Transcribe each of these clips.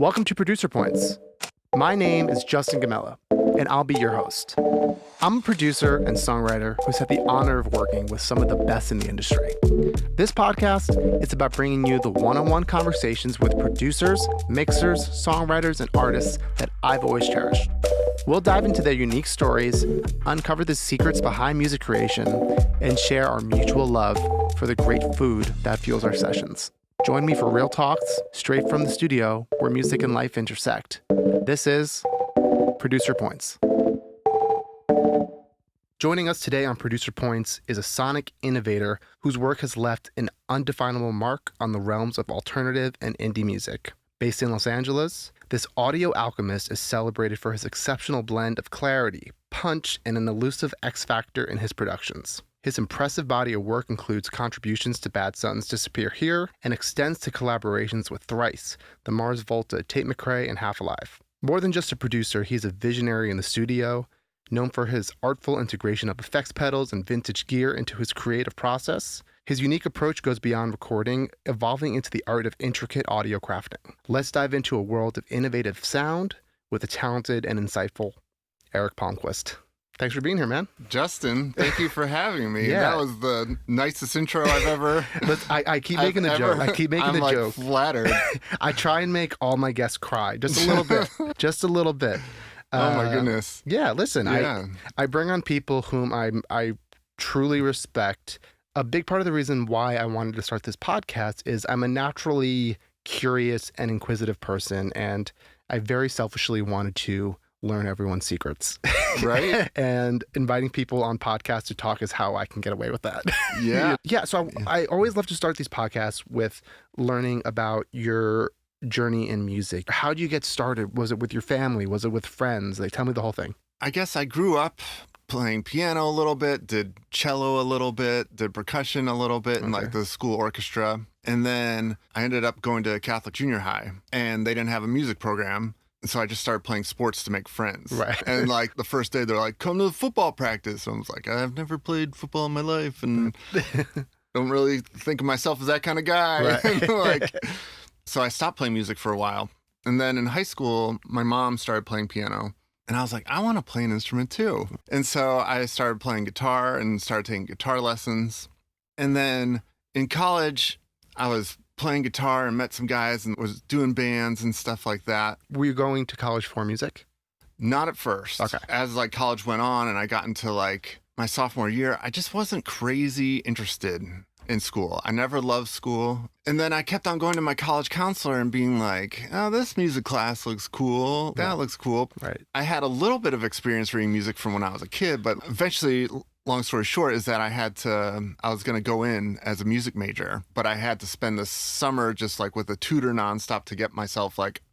Welcome to Producer Points. My name is Justin Gammella, and I'll be your host. I'm a producer and songwriter who's had the honor of working with some of the best in the industry. This podcast is about bringing you the one-on-one conversations with producers, mixers, songwriters, and artists that I've always cherished. We'll dive into their unique stories, uncover the secrets behind music creation, and share our mutual love for the great food that fuels our sessions. Join me for real talks straight from the studio where music and life intersect. This is Producer Points. Joining us today on Producer Points is a sonic innovator whose work has left an undefinable mark on the realms of alternative and indie music. Based in Los Angeles, this audio alchemist is celebrated for his exceptional blend of clarity, punch, and an elusive X factor in his productions. His impressive body of work includes contributions to Bad Sons Disappear Here and extends to collaborations with Thrice, the Mars Volta, Tate McRae, and Half Alive. More than just a producer, he's a visionary in the studio, known for his artful integration of effects pedals and vintage gear into his creative process. His unique approach goes beyond recording, evolving into the art of intricate audio crafting. Let's dive into a world of innovative sound with a talented and insightful Eric Palmquist. Thanks for being here, man. Justin, thank you for having me. Yeah. That was the nicest intro I've ever. I keep making the joke. I keep making the joke. I'm flattered. I try and make all my guests cry just a little bit. Just a little bit. Oh my goodness. Yeah, listen, Yeah. I bring on people whom I truly respect. A big part of the reason why I wanted to start this podcast is I'm a naturally curious and inquisitive person, and I very selfishly wanted to learn everyone's secrets. Right? And inviting people on podcasts to talk is how I can get away with that. Yeah. Yeah. So I always love to start these podcasts with learning about your journey in music. How do you get started? Was it with your family? Was it with friends? Like, tell me the whole thing. I guess I grew up playing piano a little bit, did cello a little bit, did percussion a little bit in like the school orchestra. And then I ended up going to Catholic junior high, and they didn't have a music program. So I just started playing sports to make friends. Right. And like the first day, they're like, come to the football practice. And I was like, I've never played football in my life and don't really think of myself as that kind of guy. Right. So I stopped playing music for a while. And then in high school, my mom started playing piano. And I was like, I want to play an instrument too. And so I started playing guitar and started taking guitar lessons. And then in college, I was playing guitar and met some guys and was doing bands and stuff like that. Were you going to college for music? Not at first. Okay. As like college went on and I got into like my sophomore year, I just wasn't crazy interested in school. I never loved school. And then I kept on going to my college counselor and being like, oh, this music class looks cool. That looks cool. Right. I had a little bit of experience reading music from when I was a kid, but eventually, long story short, is that I was going to go in as a music major, but I had to spend the summer just like with a tutor nonstop to get myself like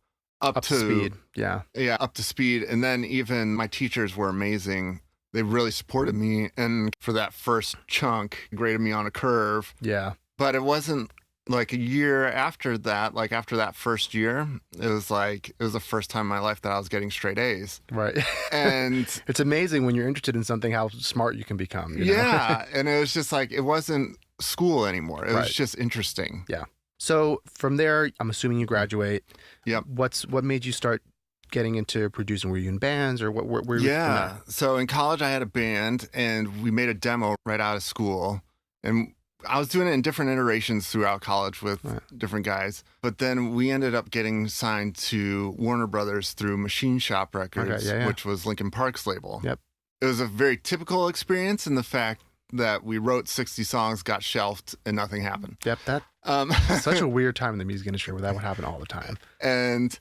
up to speed. Yeah. Yeah, up to speed. And then even my teachers were amazing. They really supported me. And for that first chunk, graded me on a curve. Yeah. But it wasn't like a year after that, like after that first year, it was the first time in my life that I was getting straight A's. Right. And it's amazing when you're interested in something how smart you can become. You know? Yeah. And it was just like, it wasn't school anymore. It was just interesting. Yeah. So from there, I'm assuming you graduate. Yep. What made you start getting into producing? Were you in bands or what? Were you? Yeah. So in college, I had a band and we made a demo right out of school. And I was doing it in different iterations throughout college with different guys. But then we ended up getting signed to Warner Brothers through Machine Shop Records, which was Linkin Park's label. Yep. It was a very typical experience in the fact that we wrote 60 songs, got shelved, and nothing happened. Yep. Such a weird time in the music industry where that would happen all the time. And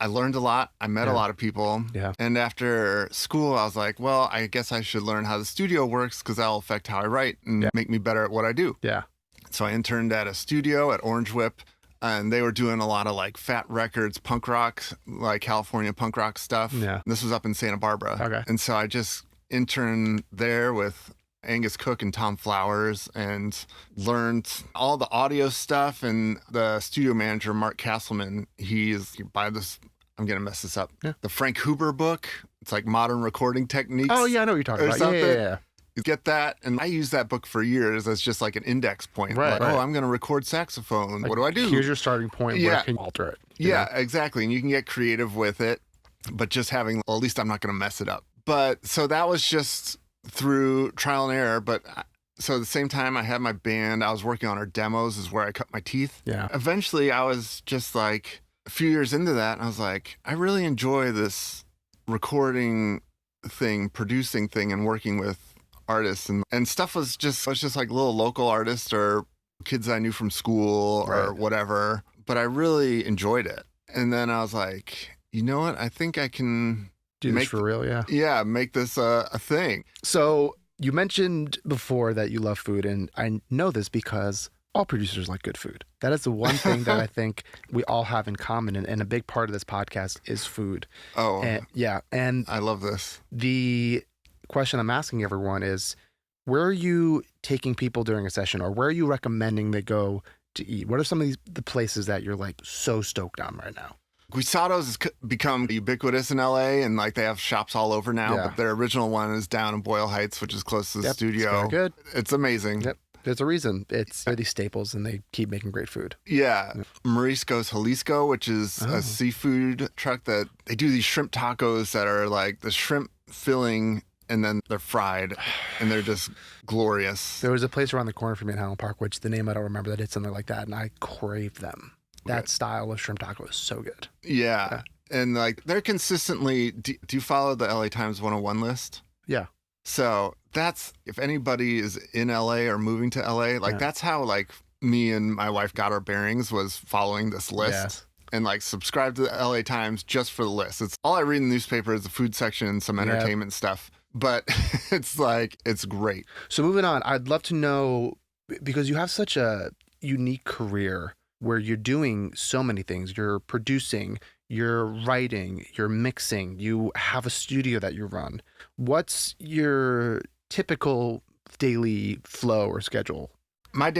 I learned a lot. I met a lot of people. Yeah. And after school, I was like, well, I guess I should learn how the studio works because that'll affect how I write and make me better at what I do. Yeah. So I interned at a studio at Orange Whip, and they were doing a lot of like Fat Records, punk rock, like California punk rock stuff. Yeah. This was up in Santa Barbara. Okay. And so I just interned there with Angus Cook and Tom Flowers and learned all the audio stuff. And the studio manager, Mark Castleman, he's by this, I'm going to mess this up. Yeah. The Frank Huber book. It's like modern recording techniques. Oh, yeah, I know what you're talking about. Something. Yeah. You get that, and I used that book for years as just like an index point. Right, like, right. Oh, I'm going to record saxophone. Like, what do I do? Here's your starting point. Yeah. Where can you alter it? you Yeah, know? exactly. And you can get creative with it, but just having, well, at least I'm not going to mess it up. But so that was just through trial and error. But so at the same time I had my band, I was working on our demos, is where I cut my teeth. Yeah. Eventually I was just like a few years into that, and I was like, I really enjoy this recording thing, producing thing, and working with artists, and stuff was just like little local artists or kids I knew from school or Right. whatever, but I really enjoyed it. And then I was like, you know what, I think I can Do this for real, yeah. make this a thing. So you mentioned before that you love food, and I know this because all producers like good food. That is the one thing that I think we all have in common, and a big part of this podcast is food. Oh, and I love this. the question I'm asking everyone is, where are you taking people during a session, or where are you recommending they go to eat? What are some of the places that you're like so stoked on right now? Guisado's has become ubiquitous in LA, and like they have shops all over now, Yeah. but their original one is down in Boyle Heights, which is close to the Yep, studio. It's very good. It's amazing. Yep. There's a reason. They're these staples, and they keep making great food. Yeah. Marisco's Jalisco, which is Oh. a seafood truck that they do these shrimp tacos that are like the shrimp filling, and then they're fried, and they're just glorious. There was a place around the corner from me in Highland Park, which the name I don't remember, that did something like that, and I crave them. That style of shrimp taco is so good. Yeah. And like they're consistently, do you follow the LA Times 101 list? Yeah. So that's, if anybody is in LA or moving to LA, like Yeah. that's how like me and my wife got our bearings, was following this list. Yes. And like subscribe to the LA Times just for the list. It's all I read in the newspaper is the food section and some entertainment stuff. But it's like, it's great. So moving on, I'd love to know, because you have such a unique career where you're doing so many things. You're producing, you're writing, you're mixing, you have a studio that you run. What's your typical daily flow or schedule? My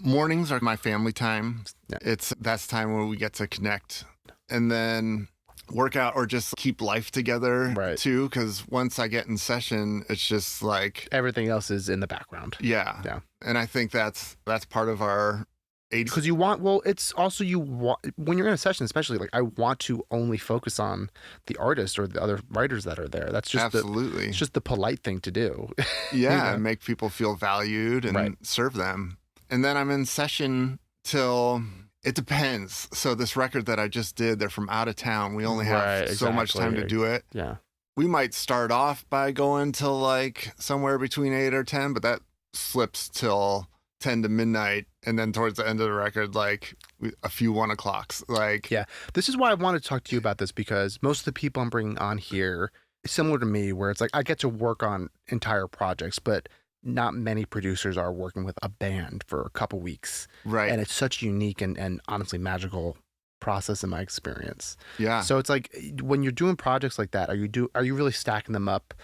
mornings are my family time. Yeah. That's time when we get to connect, and then work out or just keep life together Right. too. Because once I get in session, it's just like Everything else is in the background. yeah. And I think that's part of our age. Because it's also when you're in a session, especially, like I want to only focus on the artist or the other writers that are there. That's just Absolutely. it's just the polite thing to do. Yeah, know? and make people feel valued and Right. serve them. And then I'm in session till, it depends. So this record that I just did, they're from out of town. We only have Right, so much time to exactly. do it. Yeah. We might start off by going till like somewhere between 8 or 10, but that slips till 10 to midnight. And then towards the end of the record, like a few 1 o'clocks. Like, Yeah. This is why I wanted to talk to you about this, because most of the people I'm bringing on here is similar to me, where it's like I get to work on entire projects, but not many producers are working with a band for a couple weeks. right. And it's such a unique and honestly magical process in my experience. Yeah. So it's like, when you're doing projects like that, are you really stacking them up,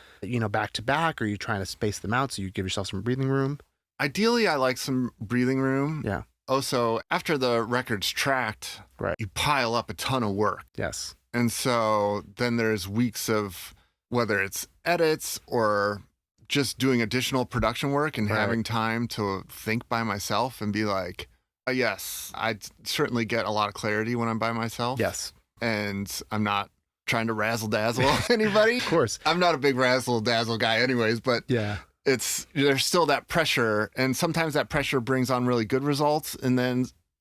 back to back? Or are you trying to space them out so you give yourself some breathing room? Ideally, I like some breathing room. Yeah. Also, after the record's tracked, Right. you pile up a ton of work. Yes. And so then there's weeks of whether it's edits or just doing additional production work and Right. having time to think by myself and be like, yes, I certainly get a lot of clarity when I'm by myself. Yes. And I'm not trying to razzle dazzle anybody. Of course. I'm not a big razzle dazzle guy anyways, but Yeah. there's still that pressure, and sometimes that pressure brings on really good results,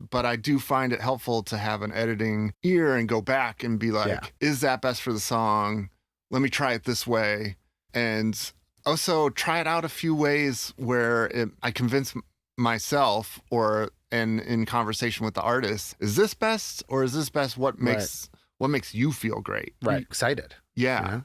but I do find it helpful to have an editing ear and go back and be like, Yeah. is that best for the song? Let me try it this way. And also try it out a few ways where I convince myself and in conversation with the artist, is this best or is this best? What makes you feel great? Right. Excited. Yeah. You know?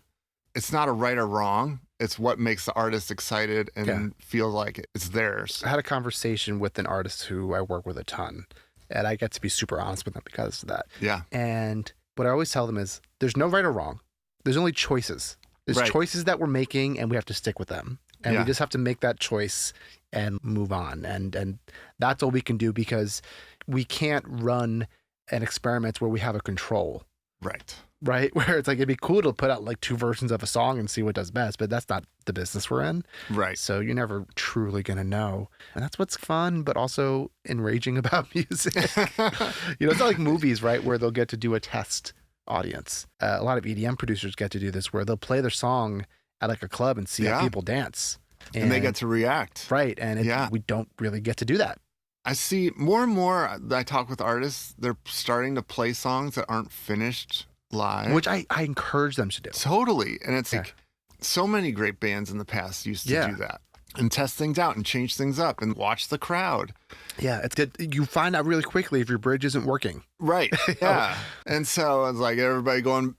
It's not a right or wrong. It's what makes the artist excited and feel like it's theirs. I had a conversation with an artist who I work with a ton, and I get to be super honest with them because of that. Yeah. And what I always tell them is, there's no right or wrong. There's only choices. There's Right. choices that we're making, and we have to stick with them. And Yeah. we just have to make that choice and move on. And that's all we can do, because we can't run an experiment where we have a control. Right. right? Where it's like, it'd be cool to put out like 2 versions of a song and see what does best, but that's not the business we're in. Right. So you're never truly going to know. And that's what's fun, but also enraging about music. It's not like movies, right? Where they'll get to do a test audience. A lot of EDM producers get to do this where they'll play their song at like a club and see how people dance. And they get to react. Right. And we don't really get to do that. I see more and more I talk with artists, they're starting to play songs that aren't finished live. Which I encourage them to do. Totally. And it's like so many great bands in the past used to do that and test things out and change things up and watch the crowd. Yeah. You find out really quickly if your bridge isn't working. Right. Yeah. And so it's like everybody going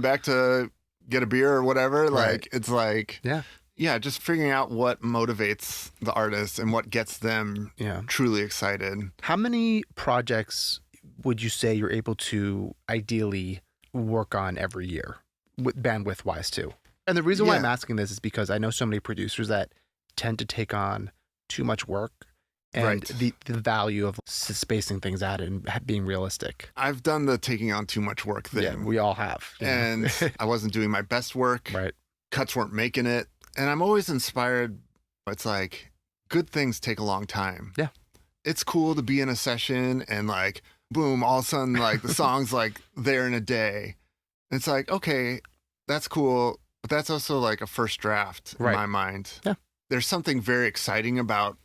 back to get a beer or whatever. Like, it's like, yeah, just figuring out what motivates the artist and what gets them truly excited. How many projects would you say you're able to ideally work on every year, bandwidth-wise too? And the reason why I'm asking this is because I know so many producers that tend to take on too much work and the value of spacing things out and being realistic. I've done the taking on too much work thing. Yeah, we all have. And I wasn't doing my best work. Right. Cuts weren't making it. And I'm always inspired. It's like, good things take a long time. Yeah. It's cool to be in a session and like, boom, all of a sudden, like the song's like there in a day. It's like, okay, that's cool. But that's also like a first draft in my mind. Yeah. There's something very exciting about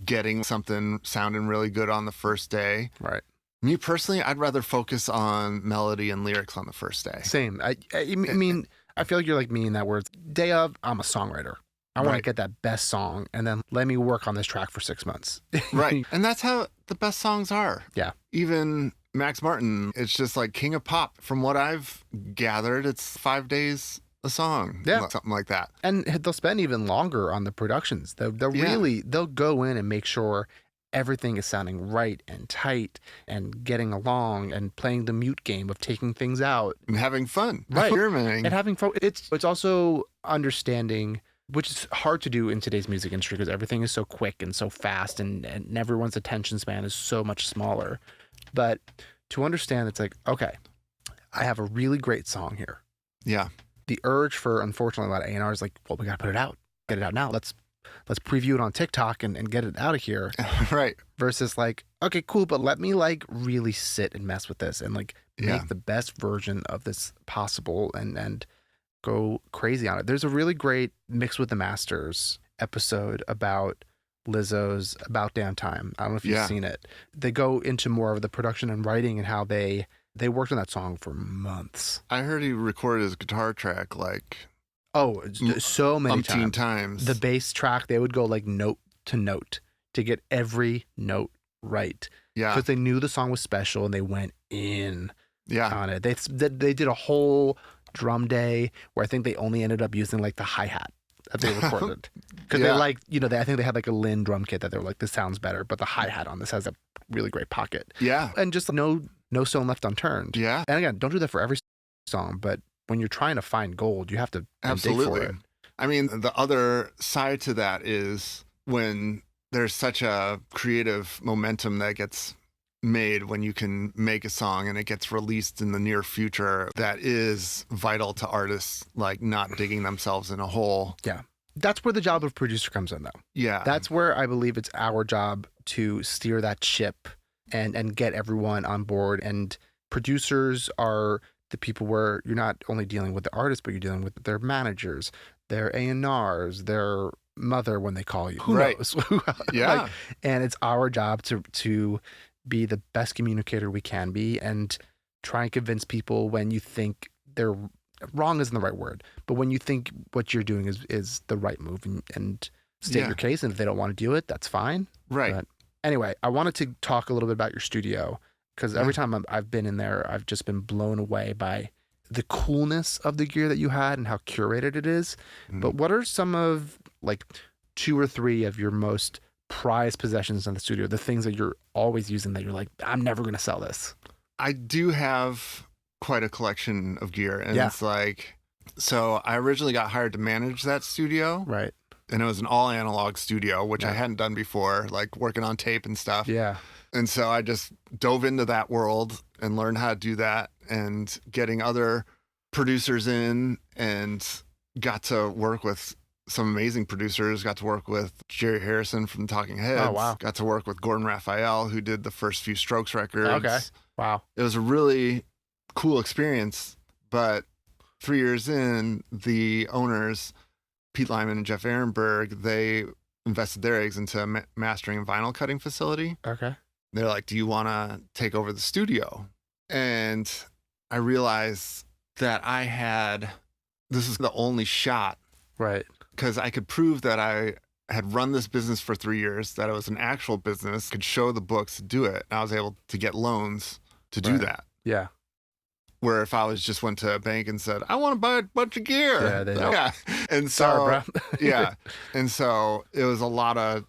getting something sounding really good on the first day. Right. Me personally, I'd rather focus on melody and lyrics on the first day. Same. I mean, I feel like you're like me in that word. Day of, I'm a songwriter. I want to get that best song, and then let me work on this track for 6 months. Right. And that's how the best songs are. Yeah. Even Max Martin, it's just like King of Pop. From what I've gathered, it's 5 days a song. Yeah. Something like that. And they'll spend even longer on the productions. They'll go in and make sure everything is sounding right and tight and getting along and playing the mute game of taking things out. And having fun. Right. Experimenting. And having fun. It's also understanding, which is hard to do in today's music industry because everything is so quick and so fast and everyone's attention span is so much smaller. But to understand, it's like, okay, I have a really great song here. Yeah. The urge for, unfortunately, a lot of A&R is like, well, we got to put it out. Get it out now. Let's preview it on TikTok and get it out of here. Right. Versus like, okay, cool, but let me like really sit and mess with this and like make the best version of this possible and go crazy on it. There's a really great Mix with the Masters episode about Lizzo's About Damn Time. I don't know if you've seen it. They go into more of the production and writing and how they worked on that song for months. I heard he recorded his guitar track like so many times. The bass track, they would go like note to note to get every note right. Yeah. Because they knew the song was special and they went in on it. They did a whole drum day where I think they only ended up using like the hi-hat that they recorded. Because they like, I think they had like a Lynn drum kit that they were like, this sounds better, but the hi-hat on this has a really great pocket. Yeah. And just no stone left unturned. Yeah. And again, don't do that for every song, but when you're trying to find gold, you have to dig for it. I mean, the other side to that is when there's such a creative momentum that gets made when you can make a song and it gets released in the near future, that is vital to artists, like not digging themselves in a hole. Yeah. That's where the job of producer comes in, though. Yeah. That's where I believe it's our job to steer that ship and get everyone on board. And producers are the people where you're not only dealing with the artist, but you're dealing with their managers, their A&Rs, their mother when they call you. Who knows? Yeah. And it's our job to be the best communicator we can be and try and convince people when you think they're wrong isn't the right word, but when you think what you're doing is the right move and state your case. And if they don't want to do it, that's fine. Right. But anyway, I wanted to talk a little bit about your studio because every time I've been in there, I've just been blown away by the coolness of the gear that you had and how curated it is. Mm-hmm. But what are some of like 2 or 3 of your most prized possessions in the studio, the things that you're always using that you're like, I'm never going to sell this? I do have quite a collection of gear. And it's like, so I originally got hired to manage that studio. Right. And it was an all analog studio, which I hadn't done before, like working on tape and stuff. Yeah. And so I just dove into that world and learned how to do that and getting other producers in and got to work with some amazing producers. Got to work with Jerry Harrison from Talking Heads. Oh, wow. Got to work with Gordon Raphael, who did the first few Strokes records. Okay. Wow. It was a really cool experience. But 3 years in, the owners, Pete Lyman and Jeff Ehrenberg, they invested their eggs into a mastering and vinyl cutting facility. Okay. They're like, do you want to take over the studio? And I realized that this is the only shot. Right. Because I could prove that I had run this business for 3 years, that it was an actual business, could show the books to do it. And I was able to get loans to do that. Yeah. Where if I went to a bank and said, I want to buy a bunch of gear. Yeah. And so, sorry, bro. yeah. And so it was a lot of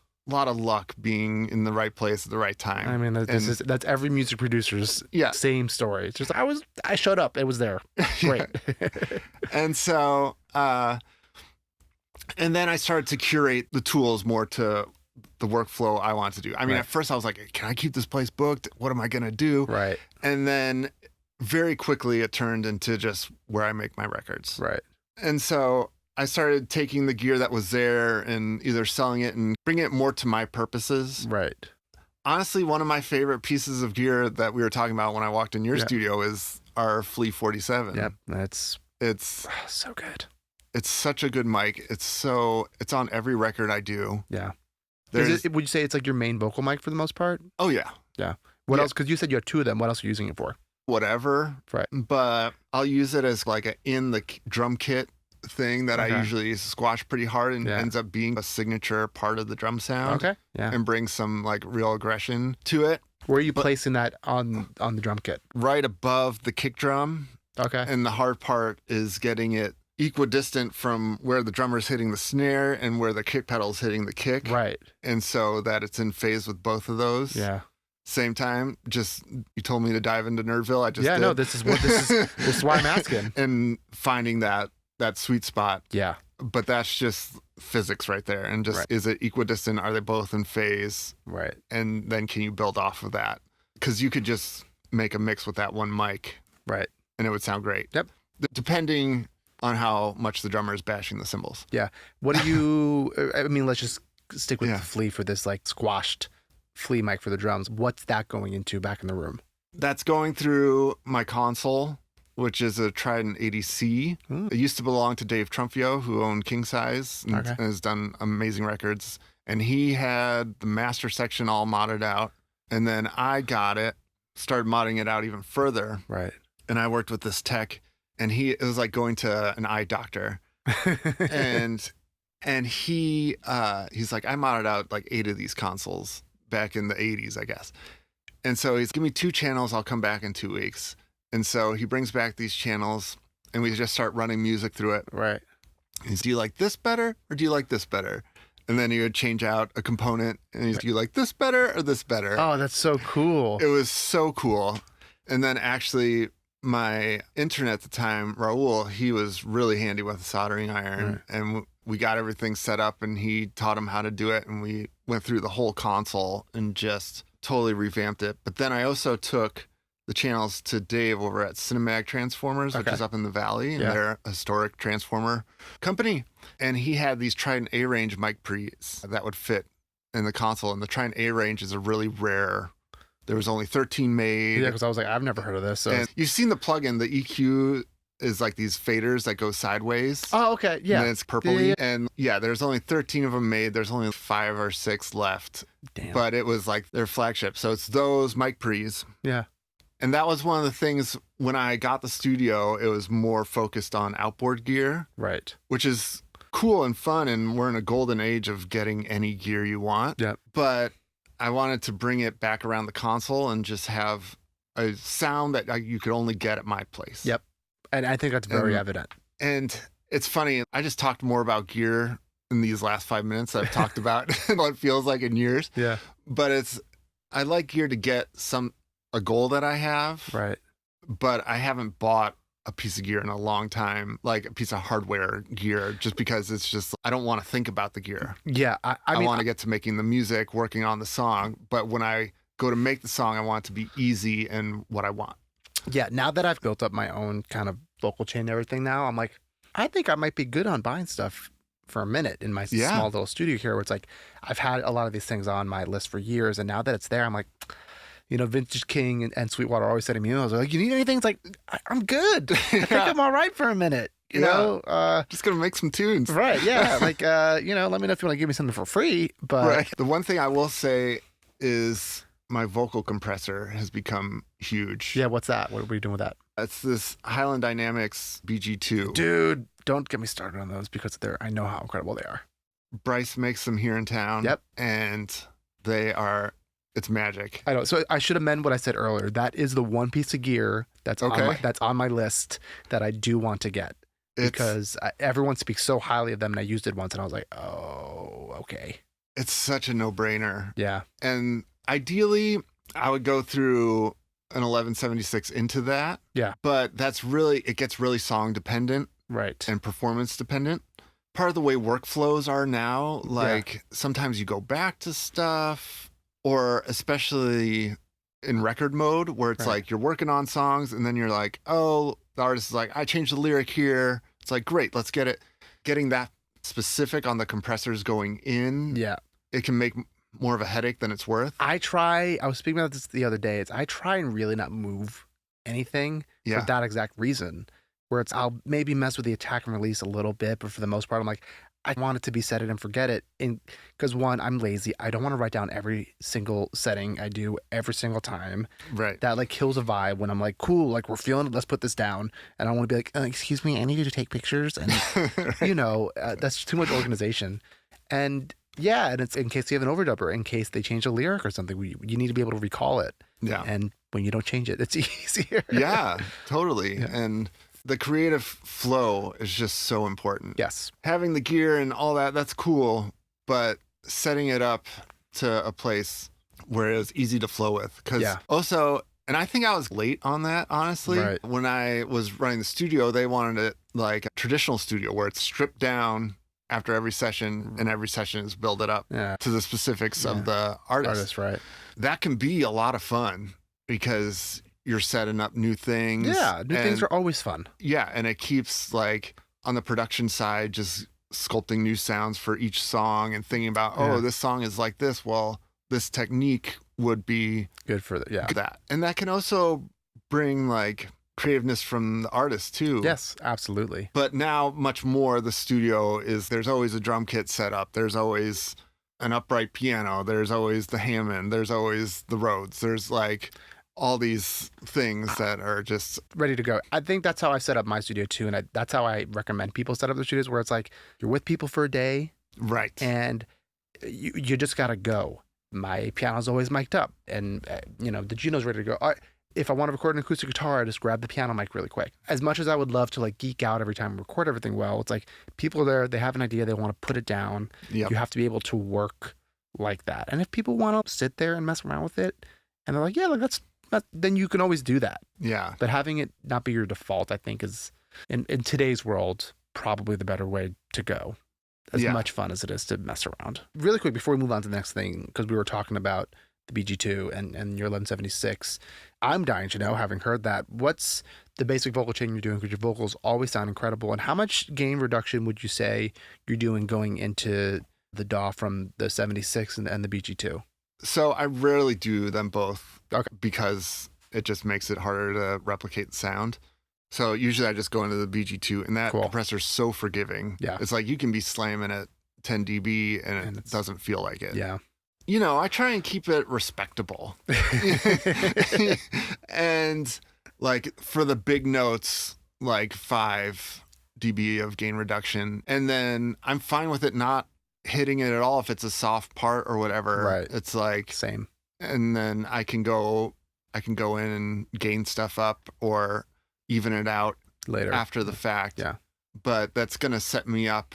luck being in the right place at the right time. I mean, that's every music producer's same story. It's just, I showed up. It was there. Great. And so, and then I started to curate the tools more to the workflow I want to do. I mean, At first I was like, can I keep this place booked? What am I going to do? Right. And then very quickly it turned into just where I make my records. Right. And so I started taking the gear that was there and either selling it and bringing it more to my purposes. Right. Honestly, one of my favorite pieces of gear that we were talking about when I walked in your studio is our Flea 47. Yep. It's so good. It's such a good mic. It's on every record I do. Yeah. Would you say it's like your main vocal mic for the most part? Oh, yeah. Yeah. What else? Because you said you have two of them. What else are you using it for? Whatever. Right. But I'll use it as like in the drum kit thing that I usually squash pretty hard and ends up being a signature part of the drum sound. Okay. Yeah. And brings some like real aggression to it. Where are you placing that on the drum kit? Right above the kick drum. Okay. And the hard part is getting it equidistant from where the drummer's hitting the snare and where the kick pedal's hitting the kick. Right. And so that it's in phase with both of those. Yeah. Same time, you told me to dive into Nerdville. I just did. No, this is why I'm asking. And finding that sweet spot. Yeah. But that's just physics right there. And just, is it equidistant? Are they both in phase? Right. And then can you build off of that? Because you could just make a mix with that one mic. Right. And it would sound great. Yep. Depending on how much the drummer is bashing the cymbals. Yeah. What do you, I mean, let's just stick with the Flea for this like squashed Flea mic for the drums. What's that going into back in the room? That's going through my console, which is a Trident 80C. It used to belong to Dave Trumpio, who owned King Size and has done amazing records. And he had the master section all modded out. And then I got it, started modding it out even further. Right. And I worked with this tech, and it was like going to an eye doctor. and he's like, I modded out like 8 of these consoles back in the 80s, I guess. And so he's, give me 2 channels, I'll come back in 2 weeks. And so he brings back these channels and we just start running music through it. Right. He's, do you like this better or do you like this better? And then he would change out a component and he's, do you like this better or this better? Oh, that's so cool. It was so cool. And then actually my intern at the time, Raul, he was really handy with a soldering iron. Right. And we got everything set up and he taught him how to do it. And we went through the whole console and just totally revamped it. But then I also took the channels to Dave over at Cinematic Transformers, which is up in the Valley, and they're a historic transformer company. And he had these Trident A-range mic pre's that would fit in the console. And the Trident A-range is a really rare. There was only 13 made. Yeah, because I was like, I've never heard of this. So. And you've seen the plugin, the EQ is like these faders that go sideways. Oh, okay. Yeah. And it's purpley. Yeah. And there's only 13 of them made. There's only 5 or 6 left. Damn. But it was like their flagship. So it's those mic pre's. Yeah. And that was one of the things when I got the studio, it was more focused on outboard gear. Right. Which is cool and fun. And we're in a golden age of getting any gear you want. Yeah. But I wanted to bring it back around the console and just have a sound that you could only get at my place. Yep. And I think that's very evident. And it's funny. I just talked more about gear in these last 5 minutes that I've talked about what feels like in years. Yeah. But I like gear to get a goal that I have. Right. But I haven't bought a piece of gear in a long time, like a piece of hardware gear, just because it's just, I don't want to think about the gear. Yeah. I mean, want to get to making the music, working on the song. But when I go to make the song, I want it to be easy and what I want. Yeah. Now that I've built up my own kind of vocal chain and everything now, I'm like, I think I might be good on buying stuff for a minute in my small little studio here, where it's like, I've had a lot of these things on my list for years, and now that it's there, I'm like, Vintage King and Sweetwater are always sending me emails. They're like, you need anything? It's like, I'm good. I think I'm all right for a minute. You know, just gonna make some tunes. Right. Yeah. Like, let me know if you want to give me something for free. But right. The one thing I will say is my vocal compressor has become huge. Yeah. What's that? What are we doing with that? It's this Highland Dynamics BG2. Dude, don't get me started on those because I know how incredible they are. Bryce makes them here in town. Yep. And it's magic. I know. So I should amend what I said earlier. That is the one piece of gear that's on my list that I do want to get. Because everyone speaks so highly of them, and I used it once, and I was like, oh, okay. It's such a no-brainer. Yeah. And ideally, I would go through an 1176 into that. Yeah. But it gets really song-dependent. Right. And performance-dependent. Part of the way workflows are now, sometimes you go back to stuff, or especially in record mode, where it's like you're working on songs, and then you're like, oh, the artist is like, I changed the lyric here. It's like, great, let's get it. Getting that specific on the compressors going in, it can make more of a headache than it's worth. I was speaking about this the other day. I try and really not move anything for that exact reason, where I'll maybe mess with the attack and release a little bit, but for the most part, I'm like, I want it to be set it and forget it. Because one, I'm lazy. I don't want to write down every single setting I do every single time. Right. That like kills a vibe when I'm like, cool, like we're feeling it. Let's put this down. And I want to be like, excuse me, I need you to take pictures. And, that's too much organization. And and it's in case you have an overdubber, in case they change a lyric or something, you need to be able to recall it. Yeah. And when you don't change it, it's easier. Yeah, totally. Yeah. And the creative flow is just so important. Yes. Having the gear and all that's cool, but setting it up to a place where it's easy to flow with. Because also, and I think I was late on that, honestly. Right. When I was running the studio, they wanted it like a traditional studio where it's stripped down after every session, and every session is built up to the specifics of the artist. Right. That can be a lot of fun because you're setting up new things. Yeah, new things are always fun. Yeah, and it keeps like on the production side, just sculpting new sounds for each song and thinking about, this song is like this. Well, this technique would be good for that. And that can also bring like creativeness from the artist too. Yes, absolutely. But now much more the studio there's always a drum kit set up. There's always an upright piano. There's always the Hammond. There's always the Rhodes. There's like all these things that are just ready to go. I think that's how I set up my studio too. And that's how I recommend people set up their studios, where it's like you're with people for a day. Right. And you just got to go. My piano's always mic'd up, and the Juno's ready to go. If I want to record an acoustic guitar, I just grab the piano mic really quick. As much as I would love to like geek out every time we record everything well, it's like people are there, they have an idea, they want to put it down. Yep. You have to be able to work like that. And if people want to sit there and mess around with it, and they're like, yeah, like then you can always do that. Yeah. But having it not be your default, I think, is in today's world probably the better way to go. As much fun as it is to mess around. Really quick before we move on to the next thing, because we were talking about the BG2 and your 1176, I'm dying to know, having heard that, what's the basic vocal chain you're doing? Because your vocals always sound incredible. And how much gain reduction would you say you're doing going into the DAW from the 76 and the BG2? So I rarely do them both because it just makes it harder to replicate the sound. So usually I just go into the BG2, and that compressor's so forgiving. Yeah. It's like you can be slamming at 10 dB and it doesn't feel like it. Yeah. I try and keep it respectable. And like for the big notes, like 5 dB of gain reduction. And then I'm fine with it not hitting it at all if it's a soft part or whatever. Right. It's like same. And then I can go in and gain stuff up or even it out later after the fact. Yeah. But that's going to set me up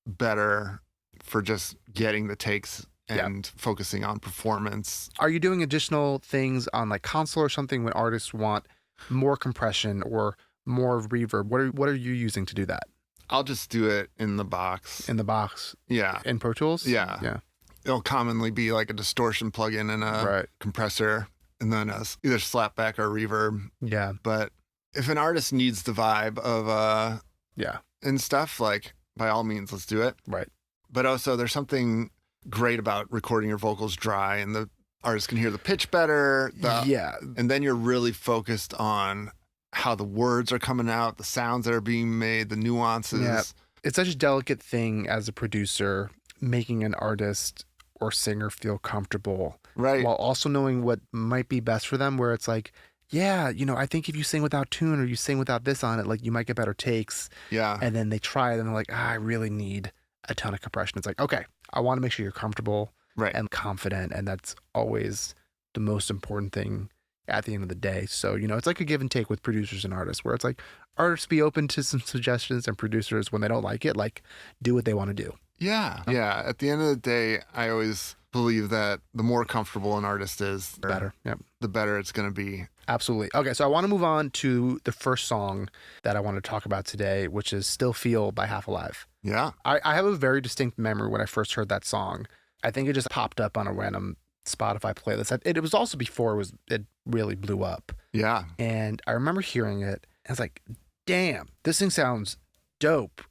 better for just getting the takes and focusing on performance. Are you doing additional things on like console or something when artists want more compression or more reverb? What are you using to do that? I'll just do it in the box. In the box? Yeah. In Pro Tools? Yeah. Yeah. It'll commonly be like a distortion plugin and a compressor, and then either slapback or reverb. Yeah. But if an artist needs the vibe of Yeah. and stuff, like by all means, let's do it. Right. But also there's something great about recording your vocals dry and the artist can hear the pitch better. Yeah. And then you're really focused on how the words are coming out, the sounds that are being made, the nuances. Yeah. It's such a delicate thing as a producer, making an artist or singer feel comfortable. Right. While also knowing what might be best for them, where it's like, yeah, I think if you sing without tune or you sing without this on it, like you might get better takes. Yeah. And then they try it and they're like, I really need a ton of compression. It's like, okay, I want to make sure you're comfortable Right. and confident. And that's always the most important thing at the end of the day. So, it's like a give and take with producers and artists, where it's like artists be open to some suggestions and producers, when they don't like it, like do what they want to do. Yeah. Yeah. At the end of the day, I always believe that the more comfortable an artist is, Better. Yep. the better it's going to be. Absolutely. Okay, so I want to move on to the first song that I want to talk about today, which is Still Feel by Half Alive. Yeah. I have a very distinct memory when I first heard that song. I think it just popped up on a random Spotify playlist. It was also before it really blew up. Yeah. And I remember hearing it, and I was like, damn, this thing sounds dope.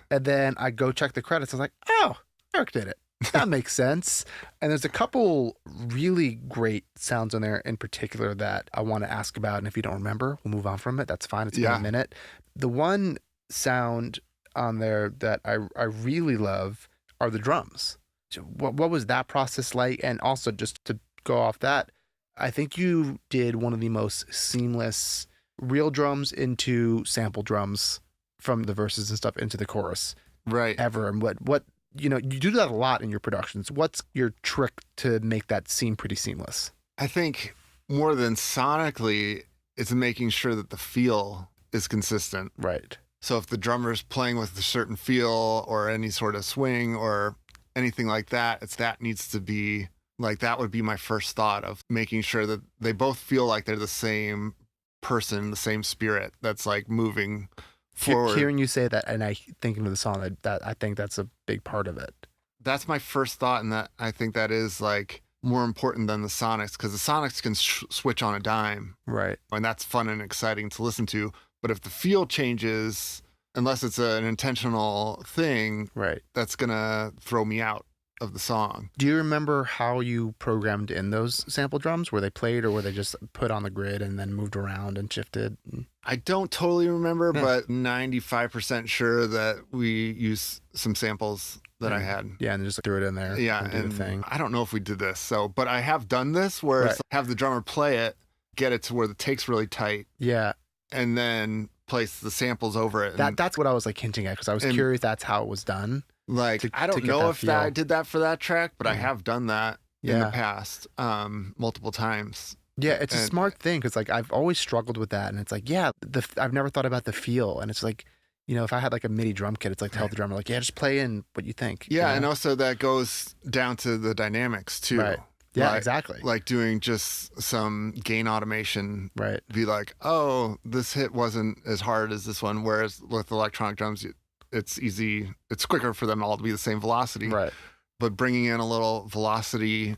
And then I go check the credits. I was like, oh, Eric did it. That makes sense. And there's a couple really great sounds on there in particular that I want to ask about. And if you don't remember, we'll move on from it. That's fine. It's been a minute. The one sound on there that I really love are the drums. So what was that process like? And also, just to go off that, I think you did one of the most seamless real drums into sample drums from the verses and stuff into the chorus Right. ever. And what you do that a lot in your productions. What's your trick to make that seem pretty seamless? I think more than sonically, it's making sure that the feel is consistent. Right. So if the drummer's playing with a certain feel or any sort of swing or anything like that, that needs to be like, that would be my first thought of making sure that they both feel like they're the same person, the same spirit that's like moving forward. Hearing you say that, and I thinking of the song, that I think that's a big part of it. That's my first thought, and that I think that is like more important than the sonics, because the sonics can switch on a dime, Right. and that's fun and exciting to listen to. But if the feel changes, unless it's an intentional thing, Right. that's gonna throw me out of the song. Do you remember how you programmed in those sample drums? Were they played, or were they just put on the grid and then moved around and shifted? I don't totally remember, but 95% sure that we used some samples that I had. Yeah, and just threw it in there. Yeah, and do the thing. I don't know if we did this, but I have done this where it's have the drummer play it, get it to where the take's really tight, Yeah, and then place the samples over it. that's what I was like hinting at, because I was curious that's how it was done. Like, I don't get know that if feel. I did that for that track, but I have done that in the Yeah. past, multiple times. Yeah, it's a And- smart thing, because like I've always struggled with that, and it's like, yeah, I've never thought about the feel, and it's like, if I had like a MIDI drum kit, it's like tell the drummer like, yeah, just play in what you think. Yeah, you know? and also that goes down to the dynamics too. Right. Yeah, Like- exactly. Like doing just some gain automation. Right. Be like, oh, this hit wasn't as hard as this one. Whereas with electronic drums, it's easy. It's quicker for them all to be the same velocity. Right. But bringing in a little velocity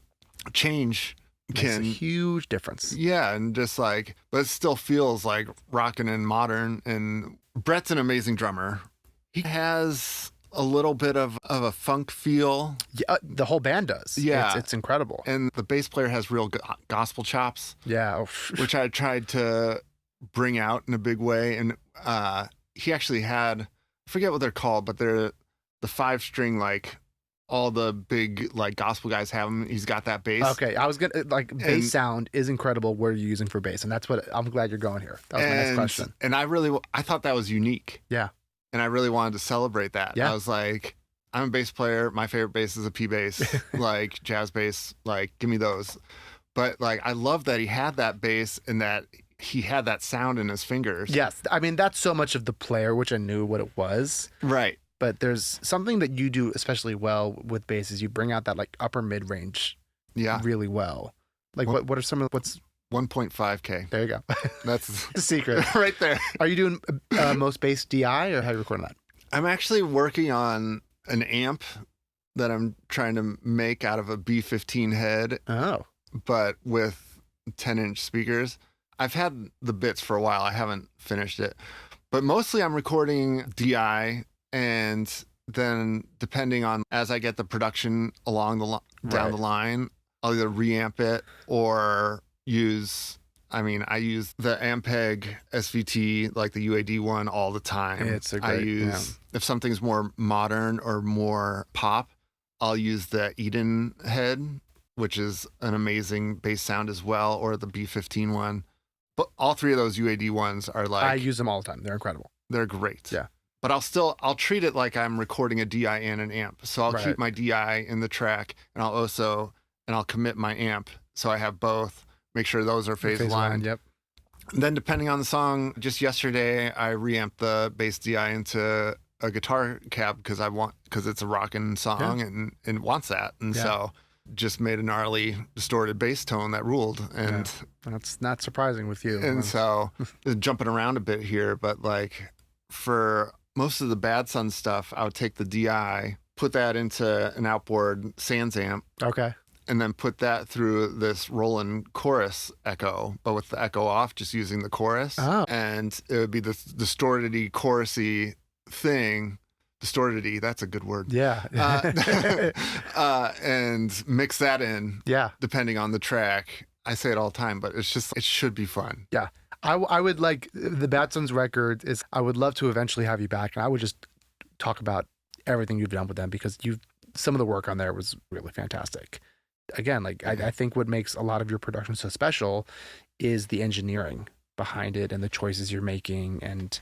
change Makes can, a huge difference. yeah, and just like, but it still feels like rocking and modern. And Brett's an amazing drummer. He has a little bit of a funk feel. Yeah, the whole band does. Yeah. It's incredible. And the bass player has real gospel chops, Yeah. Oh, which I tried to bring out in a big way. And he actually had, I forget what they're called, but they're the 5-string, like all the big like gospel guys have them. He's got that bass. okay. I was gonna like bass sound is incredible. What are you using for bass? And that's what I'm glad you're going here. That was my next question. And I thought that was unique. Yeah. And I really wanted to celebrate that. Yeah. I was like, I'm a bass player. My favorite bass is a P bass, like jazz bass. Like, give me those. But like, I love that he had that bass and that he had that sound in his fingers. Yes. I mean, that's so much of the player, which I knew what it was. Right. But there's something that you do especially well with bass is you bring out that like upper mid range Yeah. really well. Like what are some of what's 1.5K. there you go. That's The secret. right there. Are you doing most bass DI or how are you recording that? I'm actually working on an amp that I'm trying to make out of a B15 head, Oh. but with 10-inch speakers. I've had the bits for a while. I haven't finished it. But mostly I'm recording DI, and then depending on as I get the production along down the line, I'll either reamp it or I use the Ampeg SVT, like the UAD one, all the time. It's a great, if something's more modern or more pop, I'll use the Eden head, which is an amazing bass sound as well, or the B15 one. But all three of those UAD ones are like... I use them all the time. They're incredible. They're great. Yeah. But I'll treat it like I'm recording a DI and an amp. So I'll keep my DI in the track, and I'll commit my amp. So I have both, make sure those are phase aligned. Yep. And then depending on the song, just yesterday, I reamped the bass DI into a guitar cab because it's a rockin' song and it wants that. And so just made a gnarly distorted bass tone that ruled. And that's not surprising with you. And so jumping around a bit here, but like for most of the Bad Son stuff, I would take the DI, put that into an outboard Sans amp. Okay. And then put that through this Roland chorus echo, but with the echo off, just using the chorus. Oh. And it would be this distorted-y, chorusy thing. Distorted-y, that's a good word. Yeah. And mix that in. Yeah. Depending on the track. I say it all the time, but it should be fun. Yeah. I would like the Bad Sons record I would love to eventually have you back, and I would just talk about everything you've done with them, because some of the work on there was really fantastic. Again, like I think what makes a lot of your production so special is the engineering behind it and the choices you're making. And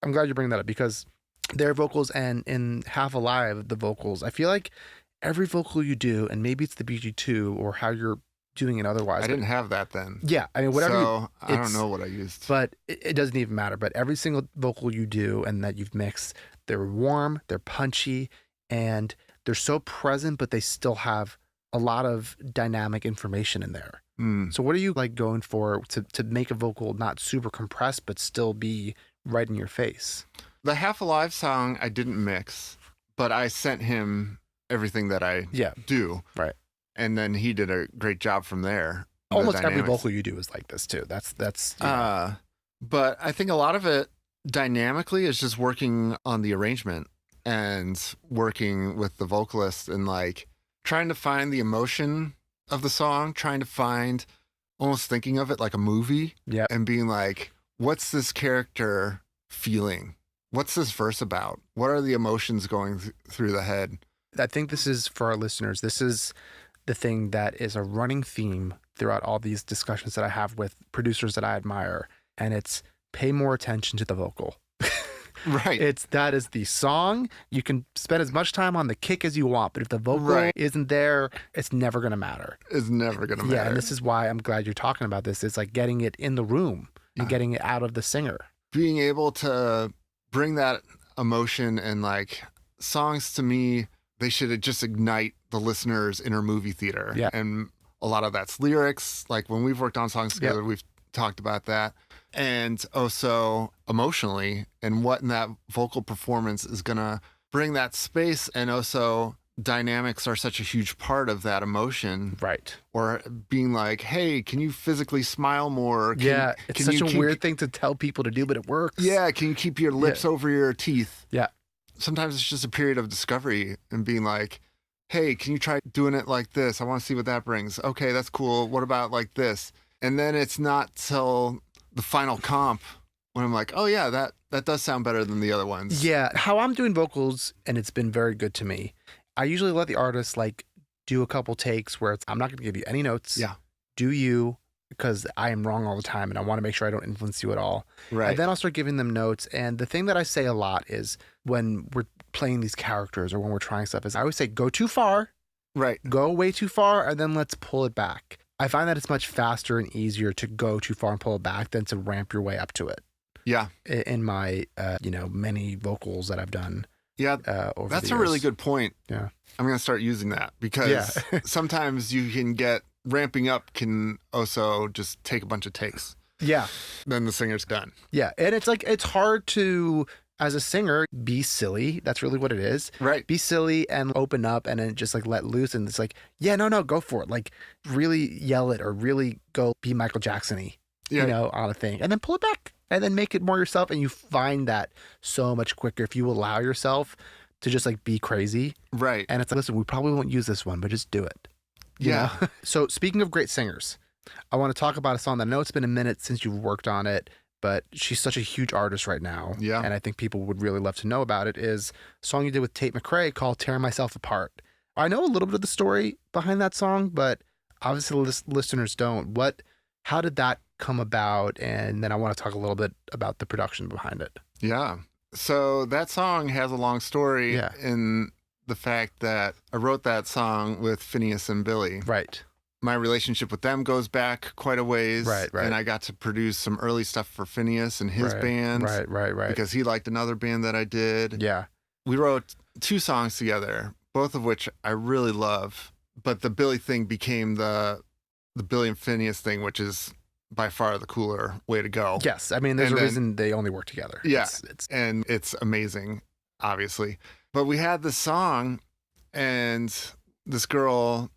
I'm glad you bring that up, because their vocals and in Half Alive, the vocals, I feel like every vocal you do, and maybe it's the BG2 or how you're doing it otherwise. I didn't have that then. Yeah. I mean, whatever. So I don't know what I used. But it doesn't even matter. But every single vocal you do and that you've mixed, they're warm, they're punchy, and they're so present, but they still have a lot of dynamic information in there. So what are you like going for to make a vocal not super compressed, but still be right in your face? The Half Alive song I didn't mix, but I sent him everything that I do. Right. And then he did a great job from there. Almost every vocal you do is like this too. That's But I think a lot of it dynamically is just working on the arrangement and working with the vocalist and like trying to find the emotion of the song, trying to find, almost thinking of it like a movie, and being like, what's this character feeling? What's this verse about? What are the emotions going through the head? I think this is, for our listeners, this is the thing that is a running theme throughout all these discussions that I have with producers that I admire, and it's pay more attention to the vocal. Right. That is the song. You can spend as much time on the kick as you want, but if the vocal isn't there, it's never going to matter. It's never going to matter. Yeah, and this is why I'm glad you're talking about this. It's like getting it in the room and getting it out of the singer. Being able to bring that emotion, and like songs to me, they should just ignite the listener's inner movie theater. Yeah. And a lot of that's lyrics. Like when we've worked on songs together, we've talked about that. And also emotionally, and what in that vocal performance is going to bring that space. And also dynamics are such a huge part of that emotion. Right. Or being like, hey, can you physically smile more? It's such a weird thing to tell people to do, but it works. Yeah. Can you keep your lips over your teeth? Yeah. Sometimes it's just a period of discovery and being like, hey, can you try doing it like this? I want to see what that brings. Okay, that's cool. What about like this? And then it's not till the final comp when I'm like, oh yeah, that does sound better than the other ones. Yeah. How I'm doing vocals, and it's been very good to me, I usually let the artist like do a couple takes where I'm not going to give you any notes. Yeah. Do you, because I am wrong all the time and I want to make sure I don't influence you at all. Right. And then I'll start giving them notes. And the thing that I say a lot is when we're playing these characters or when we're trying stuff is I always say, go too far. Right. Go way too far, and then let's pull it back. I find that it's much faster and easier to go too far and pull it back than to ramp your way up to it. Yeah. In my, many vocals that I've done. Yeah. Over that's the a years. really good point. Yeah. I'm going to start using that because sometimes you can get ramping up can also just take a bunch of takes. Yeah. Then the singer's done. Yeah. And it's like, it's hard to, as a singer, be silly. That's really what it is. Right. Be silly and open up and then just like let loose. And it's like, no, go for it. Like really yell it or really go be Michael Jackson-y. Yeah. on a thing, and then pull it back and then make it more yourself. And you find that so much quicker if you allow yourself to just like be crazy. Right. And it's like, listen, we probably won't use this one, but just do it. You Yeah. know? So speaking of great singers, I want to talk about a song that I know it's been a minute since you've worked on it, but she's such a huge artist right now. Yeah. And I think people would really love to know about it, is a song you did with Tate McRae called Tearing Myself Apart. I know a little bit of the story behind that song, but obviously listeners don't. How did that come about? And then I want to talk a little bit about the production behind it. Yeah. So that song has a long story Yeah. in the fact that I wrote that song with Phineas and Billy. Right. My relationship with them goes back quite a ways. Right. And I got to produce some early stuff for Phineas and his band. Right. Because he liked another band that I did. Yeah. We wrote 2 songs together, both of which I really love. But the Billy thing became the Billy and Phineas thing, which is by far the cooler way to go. Yes. I mean, there's a reason they only work together. Yeah. And it's amazing, obviously. But we had this song, and this girl,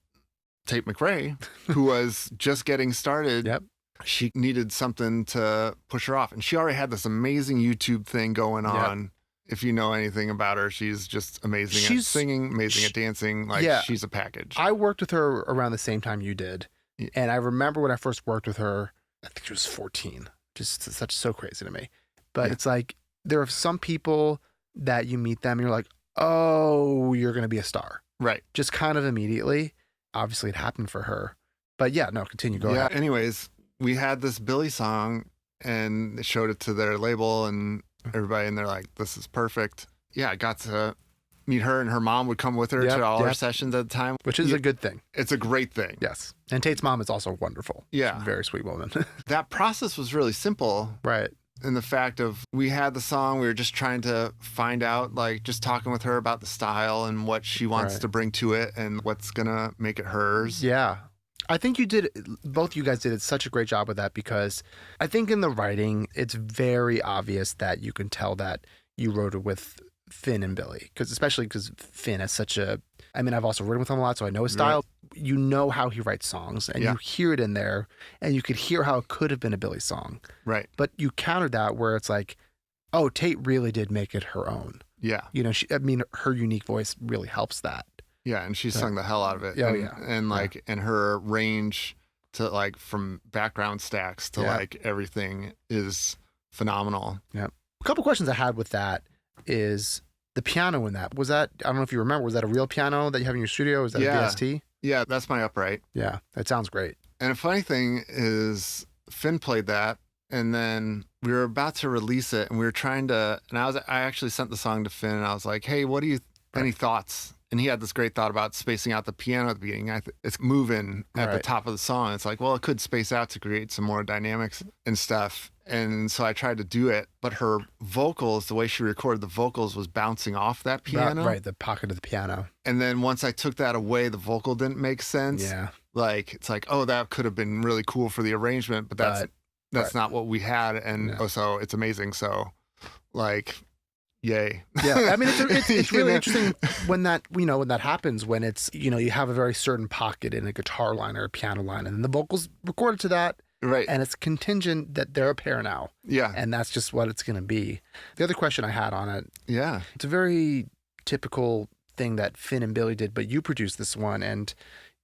Tate McRae, who was just getting started, Yep. she needed something to push her off. And she already had this amazing YouTube thing going on. If you know anything about her, she's just amazing at singing, amazing at dancing. Like, she's a package. I worked with her around the same time you did. Yeah. And I remember when I first worked with her, I think she was 14. Just so crazy to me. But it's like, there are some people that you meet them and you're like, oh, you're going to be a star. Right. Just kind of immediately. Obviously, it happened for her. But yeah, no, continue. Go ahead. Anyways, we had this Billy song and they showed it to their label and everybody, and they're like, this is perfect. Yeah, I got to meet her, and her mom would come with her to all our sessions at the time. Which is a good thing. It's a great thing. Yes. And Tate's mom is also wonderful. Yeah. She's a very sweet woman. That process was really simple. Right. In the fact of, we had the song, we were just trying to find out, like, just talking with her about the style and what she wants to bring to it and what's going to make it hers. Yeah. I think both you guys did such a great job with that, because I think in the writing, it's very obvious that you can tell that you wrote it with Finn and Billy, especially because Finn has I've also written with him a lot, so I know his style. Right. You know how he writes songs, and you hear it in there, and you could hear how it could have been a Billy song. Right. But you countered that where it's like, oh, Tate really did make it her own. Yeah. Her unique voice really helps that. Yeah, and she sung the hell out of it. And her range to, like, from background stacks to like everything is phenomenal. Yeah. A couple questions I had with that is the piano in that. Was that, I don't know if you remember, was that a real piano that you have in your studio? Is that a VST? Yeah, that's my upright. Yeah, that sounds great. And a funny thing is, Finn played that, and then we were about to release it, and we were trying to, and I actually sent the song to Finn, and I was like, hey, what do you, any thoughts? And he had this great thought about spacing out the piano at the beginning. It's moving at the top of the song. It's like, well, it could space out to create some more dynamics and stuff. And so I tried to do it, but her vocals, the way she recorded the vocals, was bouncing off that piano. Right, the pocket of the piano. And then once I took that away, the vocal didn't make sense. Yeah. Like, it's like, oh, that could have been really cool for the arrangement, but that's not what we had. And so it's amazing. So, like, yay. Yeah. I mean, it's really interesting when that happens, when it's, you have a very certain pocket in a guitar line or a piano line, and then the vocals recorded to that. Right. And it's contingent that they're a pair now. Yeah. And that's just what it's going to be. The other question I had on it. Yeah. It's a very typical thing that Finn and Billy did, but you produced this one, and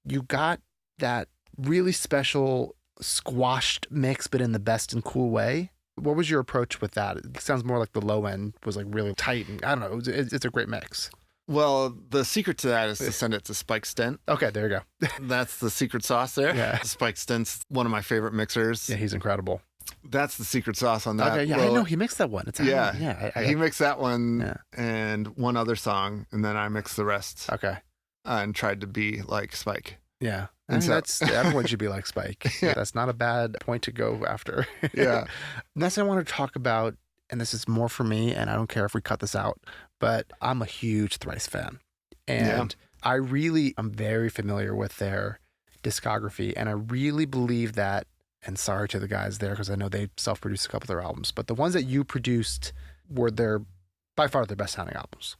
you got that really special squashed mix, but in the best and cool way. What was your approach with that? It sounds more like the low end was like really tight, and I don't know. It's a great mix. Well, the secret to that is to send it to Spike Stent. Okay, there you go. That's the secret sauce there. Yeah. Spike Stent's one of my favorite mixers. Yeah, he's incredible. That's the secret sauce on that. Okay, yeah, I know he mixed that one. He mixed that one and one other song, and then I mixed the rest. Okay. And tried to be like Spike. Yeah. And everyone should be like Spike. Yeah. That's not a bad point to go after. Yeah. Next, I want to talk about, and this is more for me, and I don't care if we cut this out, but I'm a huge Thrice fan. And I'm very familiar with their discography, and I really believe that, and sorry to the guys there, because I know they self-produced a couple of their albums, but the ones that you produced were by far their best sounding albums.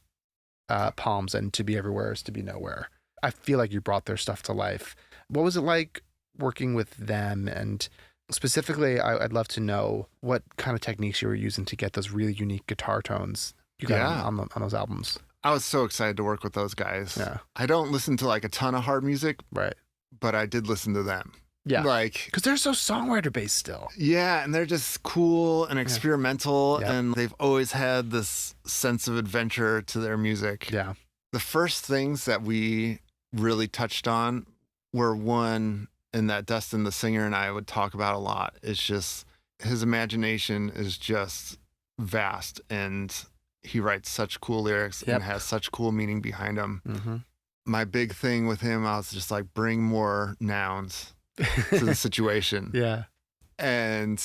Palms and To Be Everywhere is To Be Nowhere. I feel like you brought their stuff to life. What was it like working with them, and Specifically, I'd love to know what kind of techniques you were using to get those really unique guitar tones you got on those albums. I was so excited to work with those guys. Yeah. I don't listen to like a ton of hard music, Right. but I did listen to them. Yeah. Like, because they're so songwriter based still. Yeah, and they're just cool and experimental, and they've always had this sense of adventure to their music. Yeah. The first things that we really touched on were one, and that Dustin, the singer, and I would talk about a lot. It's just his imagination is just vast, and he writes such cool lyrics and has such cool meaning behind them. Mm-hmm. My big thing with him, I was just like, bring more nouns to the situation. Yeah. And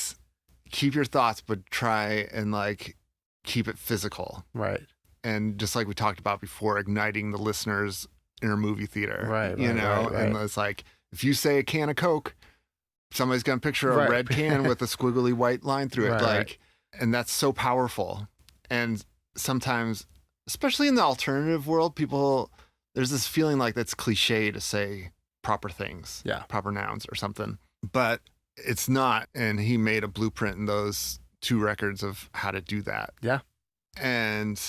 keep your thoughts, but try and like keep it physical. Right. And just like we talked about before, igniting the listeners in a movie theater. Right. You know, right. And it's like, if you say a can of Coke, somebody's going to picture a red can with a squiggly white line through it. And that's so powerful. And sometimes, especially in the alternative world, there's this feeling like that's cliche to say proper things, proper nouns or something, but it's not. And he made a blueprint in those 2 records of how to do that. Yeah. And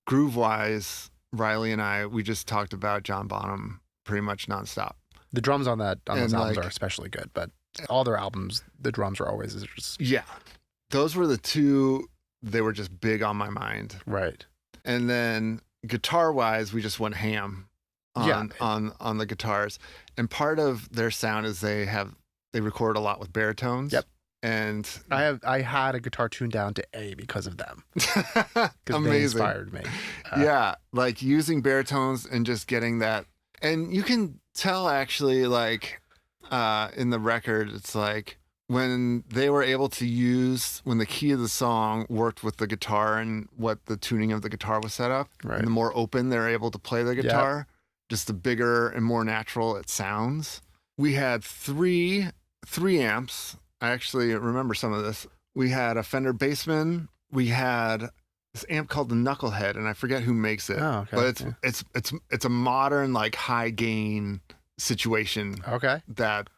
groove wise, Riley and I, we just talked about John Bonham pretty much nonstop. The drums on those albums are especially good, but all their albums, the drums are always just... Yeah. Those were the 2, they were just big on my mind. Right. And then guitar wise, we just went ham on the guitars. And part of their sound is they record a lot with baritones. Yep. And I had a guitar tuned down to A because of them. Because they inspired me. Like using baritones and just getting that. And you can tell actually, like in the record, it's like when they were able to use, when the key of the song worked with the guitar and what the tuning of the guitar was set up, and the more open they're able to play the guitar, just the bigger and more natural it sounds. We had three amps. I actually remember some of this. We had a Fender Bassman. We had this amp called the Knucklehead, and I forget who makes it. Oh, okay. But it's a modern, like, high gain situation. Okay. That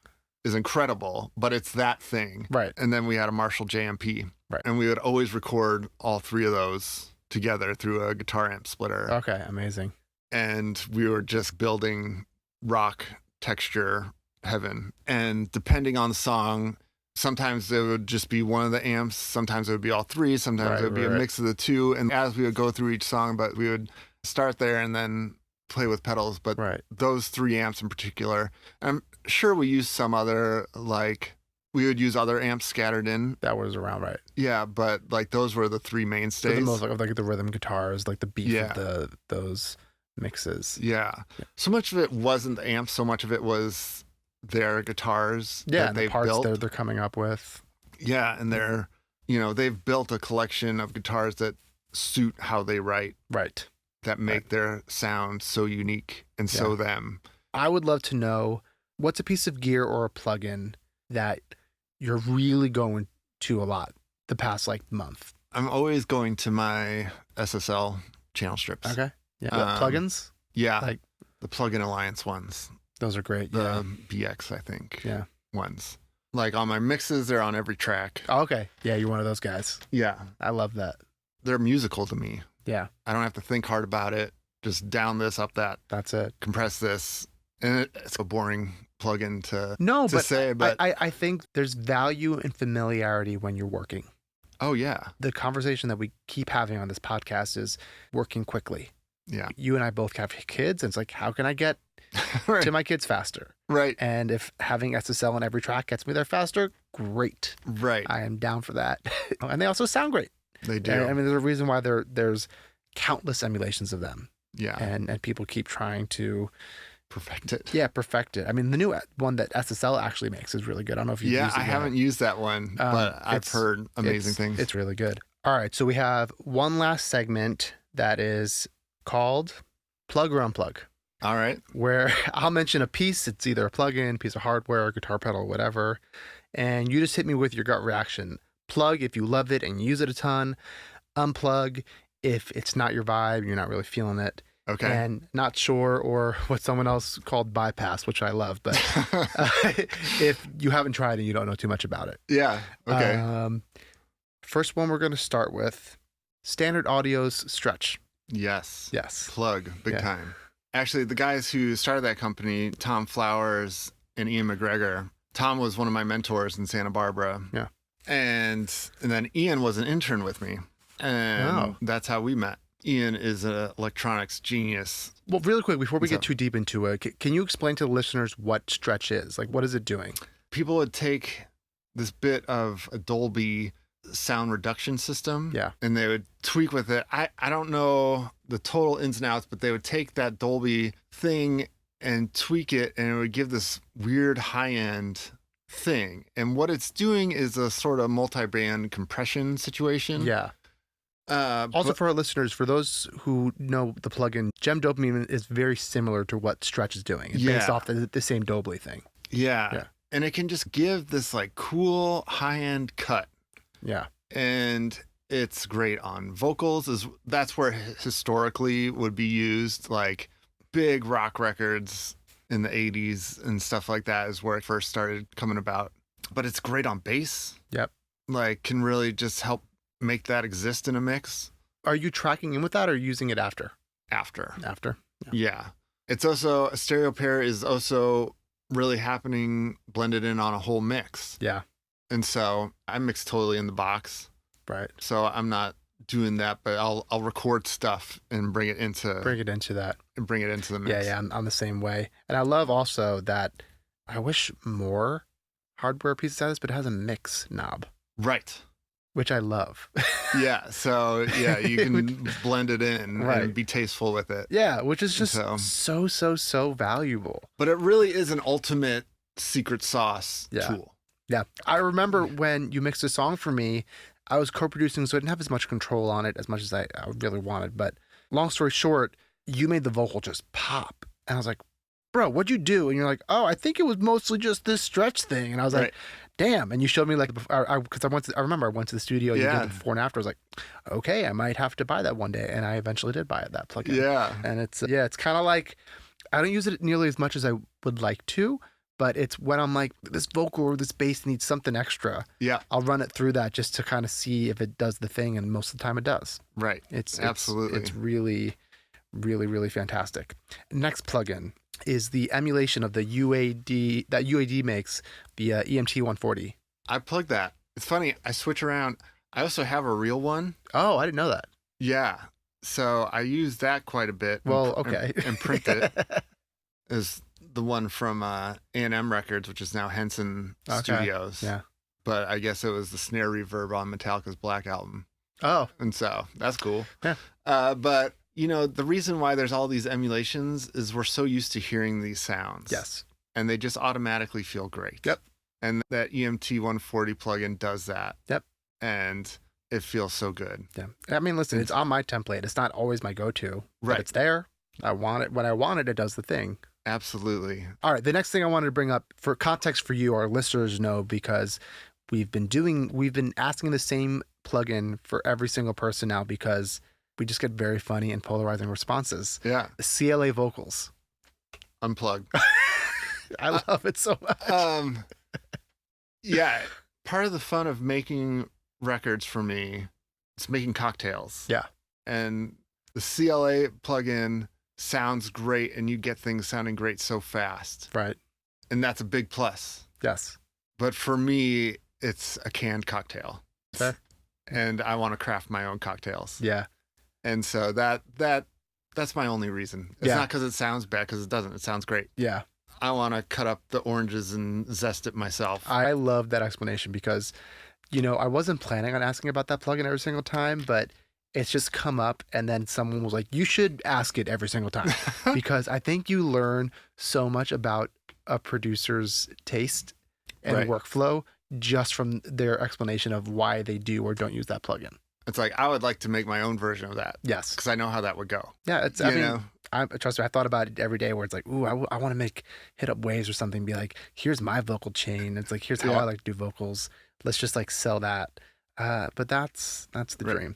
is incredible, but it's that thing. Right. And then we had a Marshall JMP. Right. And we would always record all 3 of those together through a guitar amp splitter. Okay, amazing. And we were just building rock texture heaven. And depending on the song, sometimes it would just be one of the amps. Sometimes it would be all 3. Sometimes it would be a mix of the 2. And as we would go through each song, but we would start there and then play with pedals. But those 3 amps in particular, I'm sure we used some other, like, we would use other amps scattered in. That was around, right? Yeah, but like those were the 3 mainstays. So the most like the rhythm guitars, like the beef of those mixes. Yeah. So much of it wasn't the amps, so much of it was their guitars that they built. They're coming up with. Yeah, and they've built a collection of guitars that suit how they write. Right. That make their sound so unique and so them. I would love to know, what's a piece of gear or a plugin that you're really going to a lot the past month? I'm always going to my SSL channel strips. Okay. Yeah. Plugins? Yeah. Like the Plugin Alliance ones. Those are great. The BX, I think. Yeah. Ones. Like on my mixes, they're on every track. Oh, okay. Yeah, you're one of those guys. Yeah. I love that. They're musical to me. Yeah. I don't have to think hard about it. Just down this, up that. That's it. Compress this. And it's a boring plugin to say, but I think there's value in familiarity when you're working. Oh, yeah. The conversation that we keep having on this podcast is working quickly. Yeah. You and I both have kids, and it's like, how can I get to my kids faster? Right. And if having SSL on every track gets me there faster, great. Right. I am down for that. And they also sound great. They do. I mean, there's a reason why there's countless emulations of them. Yeah. And people keep trying to perfect it. Yeah, perfect it. I mean, the new one that SSL actually makes is really good. I don't know if you've used it I haven't used that one, but I've heard amazing things. It's really good. All right, so we have one last segment that is called Plug or Unplug. All right. Where I'll mention a piece. It's either a plugin, piece of hardware, guitar pedal, whatever. And you just hit me with your gut reaction. Plug if you love it and use it a ton. Unplug if it's not your vibe, you're not really feeling it. Okay. And not sure, or what someone else called bypass, which I love. But if you haven't tried it, you don't know too much about it. Yeah. Okay. First one we're going to start with, Standard Audio's Stretch. Yes. Yes. Plug, big time. Actually, the guys who started that company, Tom Flowers and Ian McGregor, Tom was one of my mentors in Santa Barbara. Yeah. And then Ian was an intern with me. And that's how we met. Ian is an electronics genius. Well, really quick, before we get too deep into it, can you explain to the listeners what Stretch is? Like, what is it doing? People would take this bit of a Dolby sound reduction system, and they would tweak with it. I don't know the total ins and outs, but they would take that Dolby thing and tweak it, and it would give this weird high-end thing. And what it's doing is a sort of multi-band compression situation. Yeah. Also, for our listeners, for those who know the plugin, Gem Dopamine is very similar to what Stretch is doing. It's based off the same Dolby thing. Yeah. And it can just give this like cool high-end cut. Yeah. And it's great on vocals. That's where historically would be used, like big rock records in the 80s and stuff like that is where it first started coming about. But it's great on bass. Yep. Like, can really just help make that exist in a mix. Are you tracking in with that or using it after? After. Yeah. It's also, a stereo pair is also really happening blended in on a whole mix. Yeah. And so I mix totally in the box. Right. So I'm not doing that, but I'll record stuff and bring it into that. And bring it into the mix. Yeah, I'm the same way. And I love also that I wish more hardware pieces had this, but it has a mix knob. Right. Which I love. Yeah. So you can blend it in and be tasteful with it. Yeah, which is just so valuable. But it really is an ultimate secret sauce tool. Yeah. I remember when you mixed a song for me, I was co-producing, so I didn't have as much control on it as much as I really wanted. But long story short, you made the vocal just pop. And I was like, bro, what'd you do? And you're like, oh, I think it was mostly just this stretch thing. And I was like, damn. And you showed me like, because I remember I went to the studio, you did the before and after. I was like, okay, I might have to buy that one day. And I eventually did buy it, that plugin. Yeah. And it's kind of like, I don't use it nearly as much as I would like to, but it's when I'm like, this vocal or this bass needs something extra. Yeah. I'll run it through that just to kind of see if it does the thing. And most of the time it does. Right. Absolutely. It's really, really, really fantastic. Next plugin is the emulation of the UAD that UAD makes, the EMT 140. I plugged that. It's funny. I switch around. I also have a real one. Oh, I didn't know that. Yeah. So I use that quite a bit. Well, okay. And print it. Is the one from A&M Records, which is now Henson Studios. Yeah. But I guess it was the snare reverb on Metallica's Black Album. Oh. And so that's cool. Yeah. But you know, the reason why there's all these emulations is we're so used to hearing these sounds. Yes. And they just automatically feel great. Yep. And that EMT 140 plugin does that. Yep. And it feels so good. Yeah. I mean, listen, it's on my template. It's not always my go-to. Right. But it's there. I want it. When I want it, it does the thing. Absolutely. All right. The next thing I wanted to bring up for context for you, our listeners know, because we've been asking the same plugin for every single person now because we just get very funny and polarizing responses. Yeah. CLA vocals. Unplug. I love it so much. Yeah. Part of the fun of making records for me is making cocktails. Yeah. And the CLA plugin sounds great and you get things sounding great so fast. Right. And that's a big plus. Yes. But for me, it's a canned cocktail. Fair. And I want to craft my own cocktails. Yeah. And so that's my only reason. It's not because it sounds bad, because it doesn't. It sounds great. Yeah. I want to cut up the oranges and zest it myself. I love that explanation because, I wasn't planning on asking about that plugin every single time, but it's just come up and then someone was like, you should ask it every single time because I think you learn so much about a producer's taste and workflow just from their explanation of why they do or don't use that plugin. It's like, I would like to make my own version of that. Yes. Because I know how that would go. Yeah. Trust me, I thought about it every day where it's like, ooh, I want to hit up Waves or something, be like, here's my vocal chain. It's like, here's how I like to do vocals. Let's just like sell that. But that's the dream.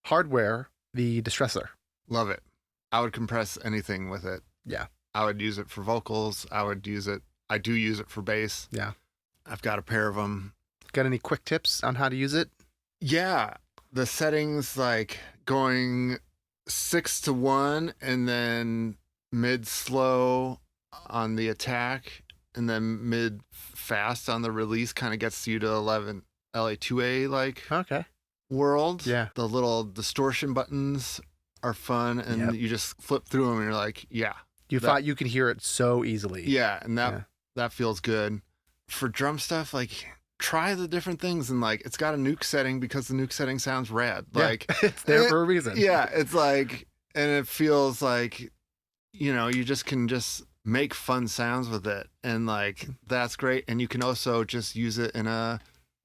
Hardware, the Distressor. Love it. I would compress anything with it. Yeah. I would use it for vocals. I do use it for bass. Yeah. I've got a pair of them. Got any quick tips on how to use it? Yeah. The settings, like going 6-1 and then mid slow on the attack and then mid fast on the release kind of gets you to 11 LA2A like Okay. world. Yeah. The little distortion buttons are fun, and you just flip through them and you're like, yeah. You thought you could hear it so easily. Yeah, and that feels good. For drum stuff, like try the different things, and like it's got a nuke setting because the nuke setting sounds rad. Like it's there for a reason. Yeah, it's like, and it feels like, you just can just make fun sounds with it, and like that's great. And you can also just use it in a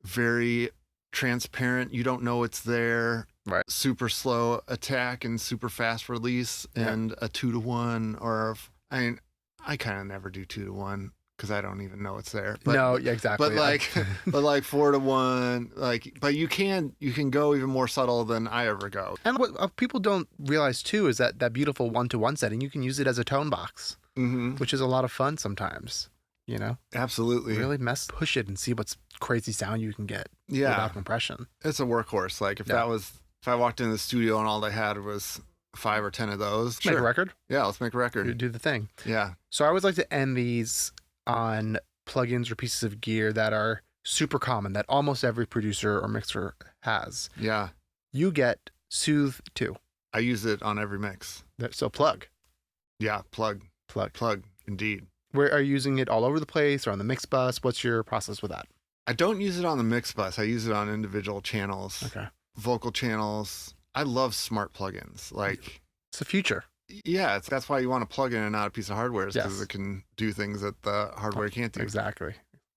very transparent, you don't know it's there, right? Super slow attack and super fast release, and a 2-1, or I kind of never do 2-1 because I don't even know it's there. But, no, yeah, exactly. But like, but like 4-1, like, but you can go even more subtle than I ever go. And what people don't realize too is that beautiful 1-to-1 setting, you can use it as a tone box, which is a lot of fun sometimes. Absolutely. Really push it and see what's crazy sound you can get without compression. It's a workhorse. Like if I walked into the studio and all they had was 5 or 10 of those. Make a record? Yeah, let's make a record. Do the thing. Yeah. So I always like to end these on plugins or pieces of gear that are super common, that almost every producer or mixer has. Yeah. You get Soothe 2. I use it on every mix. So plug. Yeah, plug, indeed. Where are you using it all over the place or on the mix bus? What's your process with that? I don't use it on the mix bus. I use it on individual channels. Okay. Vocal channels. I love smart plugins. Like, it's the future. Yeah, that's why you want to plug in and not a piece of hardware, because it can do things that the hardware can't do. Exactly.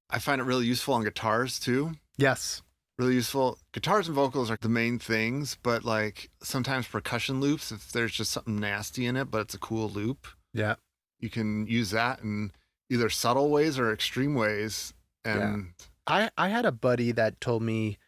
I find it really useful on guitars too. Yes. Really useful. Guitars and vocals are the main things, but like sometimes percussion loops, if there's just something nasty in it, but it's a cool loop. Yeah. You can use that in either subtle ways or extreme ways. And I had a buddy that told me,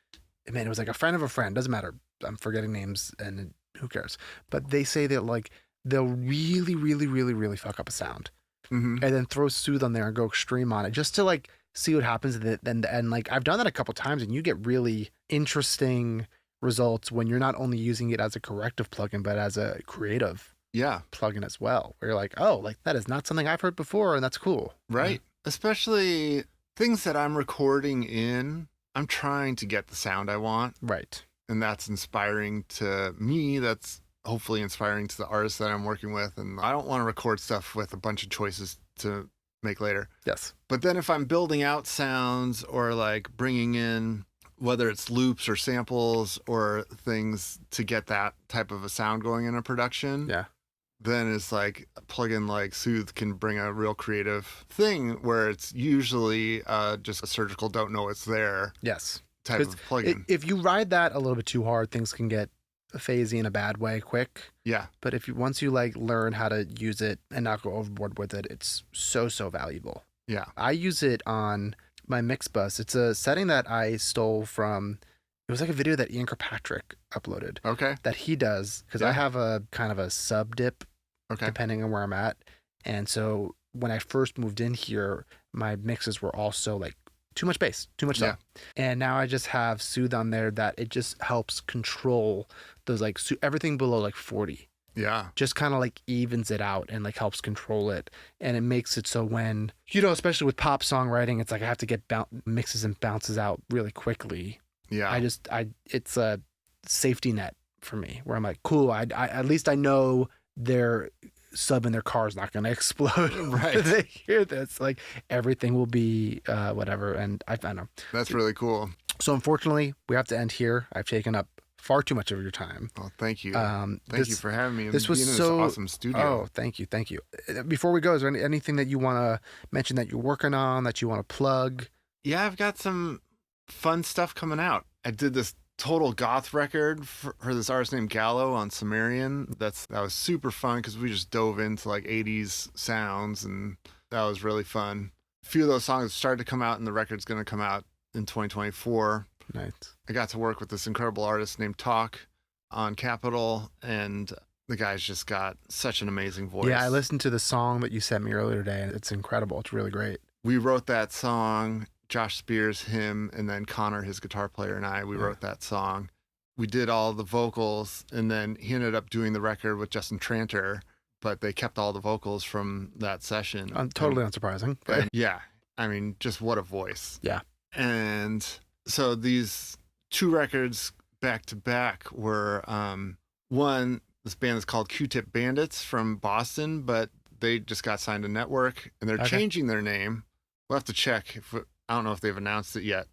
man, it was like a friend of a friend. Doesn't matter. I'm forgetting names and who cares. But they say that like they'll really, really, really, really fuck up a sound, and then throw Soothe on there and go extreme on it just to like see what happens. And like I've done that a couple times, and you get really interesting results when you're not only using it as a corrective plugin, but as a creative plugin as well, where you're like, oh, like that is not something I've heard before, and that's cool. Right. Especially things that I'm recording in, I'm trying to get the sound I want. Right. And that's inspiring to me. That's hopefully inspiring to the artists that I'm working with. And I don't want to record stuff with a bunch of choices to make later. Yes. But then if I'm building out sounds or like bringing in, whether it's loops or samples or things to get that type of a sound going in a production, then it's like a plugin like Soothe can bring a real creative thing where it's usually just a surgical don't know it's there type of plugin. If you ride that a little bit too hard, things can get phasey in a bad way quick. Yeah. But once you like learn how to use it and not go overboard with it, it's so valuable. Yeah. I use it on my mix bus. It's a setting that I stole from, it was like a video that Ian Kirkpatrick uploaded. Okay. That he does, because I have a kind of a sub dip depending on where I'm at. And so when I first moved in here, my mixes were also like too much bass, too much sub. And now I just have Soothe on there that it just helps control those like everything below like 40. Yeah. Just kind of like evens it out and like helps control it. And it makes it so when, especially with pop songwriting, it's like I have to get mixes and bounces out really quickly. Yeah. It's a safety net for me where I'm like, cool, I at least I know their sub in their car is not going to explode. Right. They hear this, like everything will be whatever. And I don't know. That's really cool. So unfortunately, we have to end here. I've taken up far too much of your time. Oh, thank you. Thank you for having me. This was in so this awesome studio. Oh, thank you. Before we go, is there anything that you want to mention that you're working on, that you want to plug? Yeah, I've got some fun stuff coming out. I did this total goth record for this artist named Gallo on Sumerian. That was super fun because we just dove into like 80s sounds, and that was really fun. A few of those songs started to come out, and the record's going to come out in 2024. Nice. I got to work with this incredible artist named Talk on Capitol, and the guy's just got such an amazing voice. Yeah, I listened to the song that you sent me earlier today, and it's incredible. It's really great. We wrote that song, Josh Spears, him, and then Connor, his guitar player, and I, we wrote that song. We did all the vocals, and then he ended up doing the record with Justin Tranter, but they kept all the vocals from that session. Totally unsurprising. And yeah, I mean, just what a voice. Yeah. And so these 2 records back to back were one, this band is called Q-Tip Bandits from Boston, but they just got signed to Network, and they're changing their name. We'll have to check. I don't know if they've announced it yet.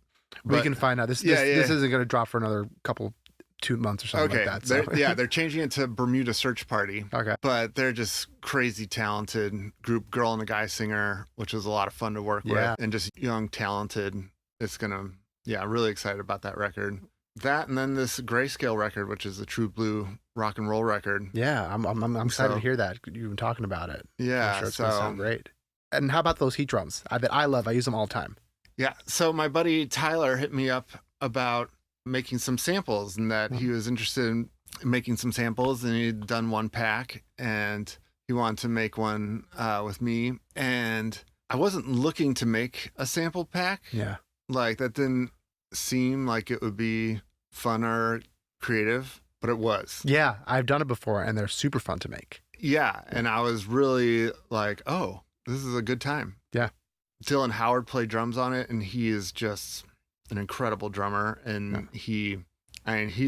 We can find out. This isn't going to drop for another 2 months or something like that. So. They're changing it to Bermuda Search Party. Okay. But they're just crazy talented group, girl and a guy singer, which was a lot of fun to work with, and just young, talented. It's going to, really excited about that record. That, and then this Grayscale record, which is a true blue rock and roll record. Yeah, I'm excited to hear that. You've been talking about it. Yeah. I'm sure it's going to sound great. And how about those heat drums that I love? I use them all the time. Yeah. So my buddy Tyler hit me up about making some samples, and that he was interested in making some samples, and he'd done one pack, and he wanted to make one with me. And I wasn't looking to make a sample pack. Yeah. Like, that didn't seem like it would be fun or creative, but it was. Yeah, I've done it before, and they're super fun to make. Yeah, and I was really like, oh, this is a good time. Yeah. Dylan Howard played drums on it, and he is just an incredible drummer, and he's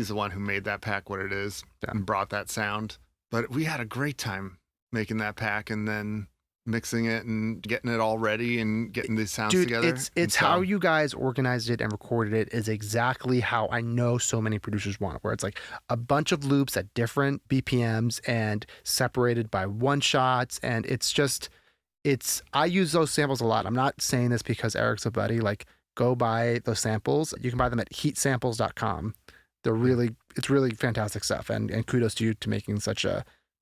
the one who made that pack what it is and brought that sound. But we had a great time making that pack, and then mixing it and getting it all ready and getting these sounds together. It's how you guys organized it and recorded it is exactly how I know so many producers want it, where it's like a bunch of loops at different BPMs and separated by one shots. And I use those samples a lot. I'm not saying this because Eric's a buddy. Like, go buy those samples. You can buy them at heatsamples.com. It's really fantastic stuff. And kudos to you to making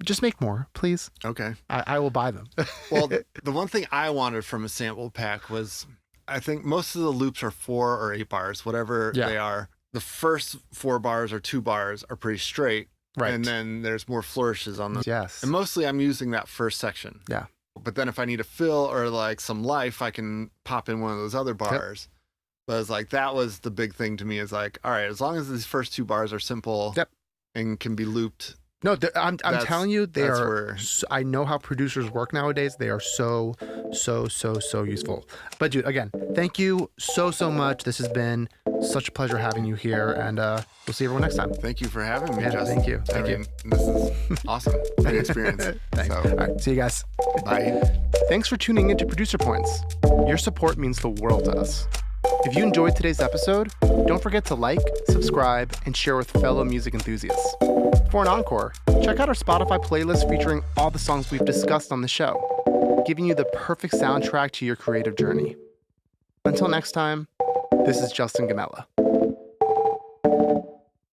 just make more, please. Okay. I will buy them. Well, the one thing I wanted from a sample pack was, I think most of the loops are 4 or 8 bars, whatever they are. The first 4 bars or 2 bars are pretty straight. Right. And then there's more flourishes on them. Yes. And mostly I'm using that first section. Yeah. But then if I need a fill or like some life, I can pop in one of those other bars. Yep. But it's like, that was the big thing to me, is like, all right, as long as these first 2 bars are simple and can be looped. No, I'm telling you, they are. I know how producers work nowadays. They are so useful. But dude, again, thank you so much. This has been such a pleasure having you here, and we'll see everyone next time. Thank you for having me, Justin. Thank you. This is awesome. Great experience. Thanks. All right, see you guys. Bye. Thanks for tuning into Producer Points. Your support means the world to us. If you enjoyed today's episode, don't forget to like, subscribe, and share with fellow music enthusiasts. For an encore, check out our Spotify playlist featuring all the songs we've discussed on the show, giving you the perfect soundtrack to your creative journey. Until next time, this is Justin Gammella.